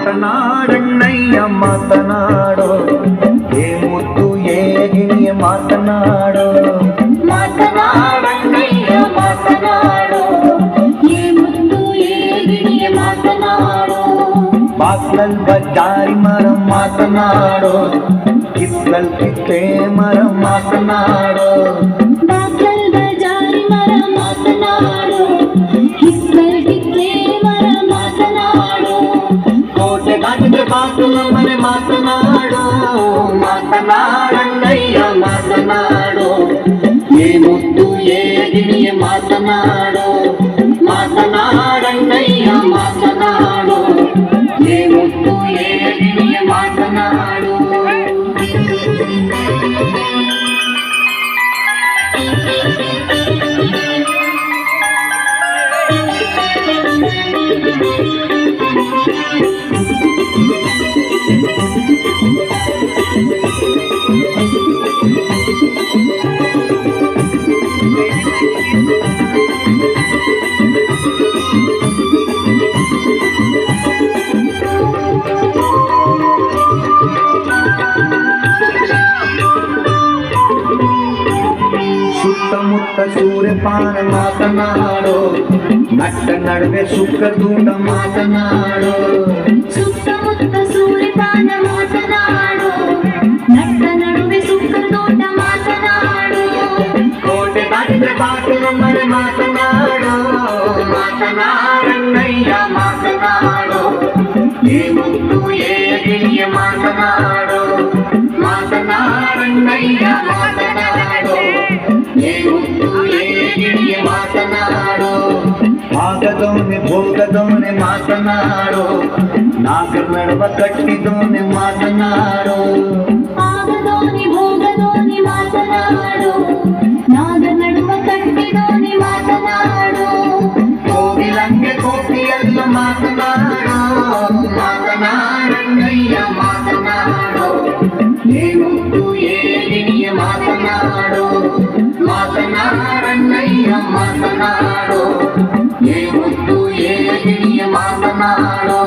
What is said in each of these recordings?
ಮಾತನಾಡಣ್ಣಯ್ಯ ಮಾತನಾಡೋ, ಏ ಮುದ್ದು ಏಗಿಣಿಯ ಮಾತನಾಡೋ. ಮಾತನಾಡಣ್ಣಯ್ಯ ಮಾತನಾಡೋ, ಏ ಮುದ್ದು ಏಗಿಣಿಯ ಮಾತನಾಡೋ. ಬಾಕ್ಲಲ್ ಬಜಾರಿ ಮರ ಮಾತನಾಡೋ, ಕಿತ್ಲಲ್ ಕಿತ್ತೇ ಮರ ಮಾತನಾಡೋ. ಬಾಕ್ಲಲ್ ಬಜಾರಿ ಮರ ಮಾತನಾಡೋ, ಕಿತ್ಲಲ್ ಕಿತ್ತೇ ಮರ ಮಾತನಾಡೋ. ಕೋಟೆ ದಾಟಿದ ಬಾಗಿಲ ಮನೆ ಮಾತನಾಡೋ, ಮಾತನಾಡಣ್ಣಯ್ಯ ಮಾತನಾಡೋ, ಏ ಮುದ್ದು ಏಗಿಣಿಯ ಮಾತನಾಡೋ. ಮಾತನಾಡಣ್ಣಯ್ಯ ಮಾತನಾಡೋ, ಏ ಮುದ್ದು ಏಗಿಣಿಯ ಮಾತನಾಡೋ. ಸುತ್ತಮುತ್ತ ಸೂರ್ಯಪಾನ ಮಾತನಾಡೋ, ನಟ್ಟ ನಡುವೆ ಸುಖದುಂಡ ಮಾತನಾಡೋ. ಸುತ್ತಮುತ್ತ ಸೂರ್ಯಪಾನ ಮಾತನಾಡೋ, ನಟ್ಟ ನಡುವೆ ಸುಖದೋಟ ಮಾತನಾಡೋ. ಕೋಟೆ ದಾಟಿದ ಬಾಗಿಲ ಮನೆ ಮಾತನಾಡೋ, ಮಾತನಾಡಣ್ಣಯ್ಯ ಮಾತನಾಡೋ, ಏ ಮುದ್ದು ಏಗಿಣಿಯ ಮಾತನಾಡೋ. ಮಾತನಾಡಣ್ಣಯ್ಯ ಮಾತನಾಡೋ, ಏ ಮುದ್ದು ಏಗಿಣಿಯ ಮಾತನಾಡೋ. ಭಾಗದವನೆ ಭೋಗದವನೆ ಮಾತನಾಡೋ, ನಾಗರ ನಡುವ ಕಟ್ಟಿದವನೆ ಮಾತನಾಡೋ. ಆಗದೋನಿ ಭೋಗದೋನಿ ಮಾತನಾಡೋ, ನಾಗ ನಡುವ ಕಟ್ಟಿದೋನಿ ಮಾತನಾಡೋ. ಕೋಗಿಲಂಗೆ ಕೋಕಿಯಲ್ಲ ಮಾತನಾಡೋ, ಮಾತನಾಡಣ್ಣಯ್ಯ ಮಾತನಾಡೋ, ಏ ಮುದ್ದು ಏಗಿಣಿಯ ಮಾತನಾಡೋ. ಮಾತನಾಡಣ್ಣಯ್ಯ ಮಾತನಾಡೋ, ಏ ಮುದ್ದು ಏಗಿಣಿಯ ಮಾತನಾಡೋ.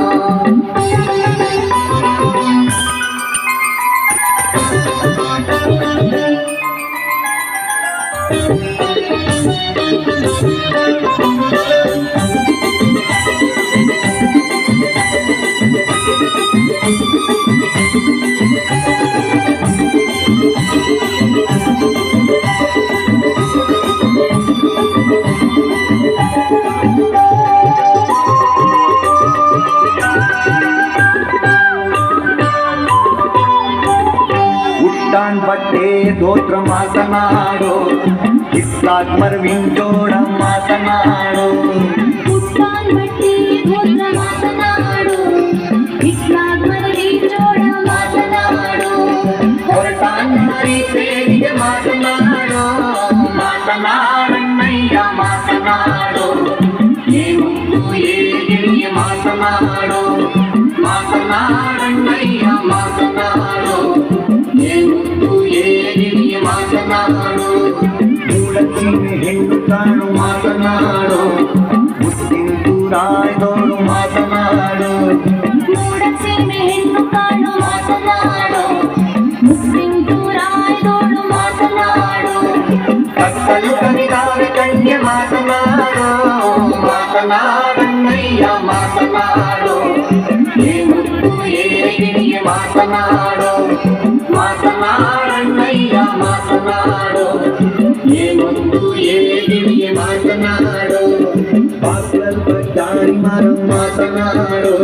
ಉಟ್ಟಾನ್ ಬಟ್ಟೆ ದೋತ್ರ ಮಾತನಾಡೋ, ಇಸ್ಲಾಕ್ ಮರ್ವಿನ್ ಜೋಡ ಮಾತನಾಡೋ. ಉಟ್ಟಾನ್ ಬಟ್ಟೆ ದೋತ್ರ ಮಾತನಾಡೋ, ಇಸ್ಲಾಕ್ ಮರ್ವಿನ್ ಜೋಡ ಮಾತನಾಡೋ. ಹೊರಟಾನ್ ಹರಿ ಸೇರಿಗೆ ಮಾತನಾಡೋ, ಮಾತನಾಡಣ್ಣಯ್ಯ ಮಾತನಾಡೋ, ಏ ಮುದ್ದು ಏಗಿಣಿಯ ಮಾತನಾಡೋ. ಮಾತನಾಡಣ್ಣಯ್ಯ ಮಾತನಾಡೋ, ಏ ಮುದ್ದು ಏಗಿಣಿಯ ಮಾತನಾಡೋ. ಮೂಡಚೀನೆ ಹೆಣ್ಣು ಕಾಣು ಮಾತನಾಡೋ, ಮುತ್ತಿನ ತೂರಾಯ್ದೋಳು ಮಾತನಾಡೋ. ಮೂಡಸೀಮೆ ಹೆಣ್ಣು ಕಾಣು ಮಾತನಾಡೋ, ಮುಸ್ಲಿಂ ತೂರಾಯ್ದೋಳು ಮಾತನಾಡೋ. ಕತ್ತಲು ಕವಿದಾವೆ ಕನ್ಯೆ ಮಾತನಾಡೋ, ಮಾತನಾಡಣ್ಣಯ್ಯ ಮಾತನಾಡೋ, ಏ ಮುದ್ದು ಏಗಿಣಿಯ ಮಾತನಾಡೋ. ಮಾತನಾಡಣ್ಣಯ್ಯ ಮಾತನಾಡೋ, ಏ ಮುದ್ದು ಏಗಿಣಿಯ ಮಾತನಾಡೋ. ಬಾಕ್ಲಲ್ ಬಜಾರಿ ಮರ ಮಾತನಾಡೋ,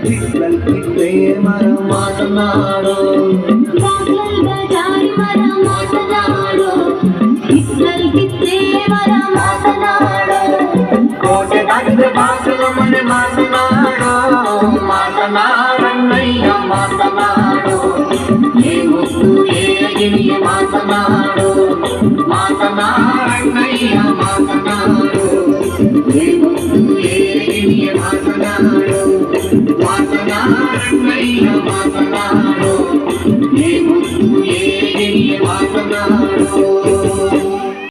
ಕಿತ್ಲಲ್ ಕಿತ್ತೇ ಮರ ಮಾತನಾಡೋ. ಬಾಗ್ಲಲ್ ಬಜಾರಿ ಮರ ಮಾತನಾಡೋ, ಕಿತ್ಲಲ್ ಕಿತ್ತೇ ಮರ ಮಾತನಾಡೋ. ಕೋಟೆ ದಾಟಿದ ಬಾಗಿಲ ಮನೆ ಮಾತನಾಡೋ, ಮಾತನಾಡೋ. ಮಾತನಾಡನ್ನಯ್ಯ ಮಾತನಾಡು, ಏ ಮುತ್ತು ಏ ಗಿಣಿಯೇ ಮಾತನಾಡು.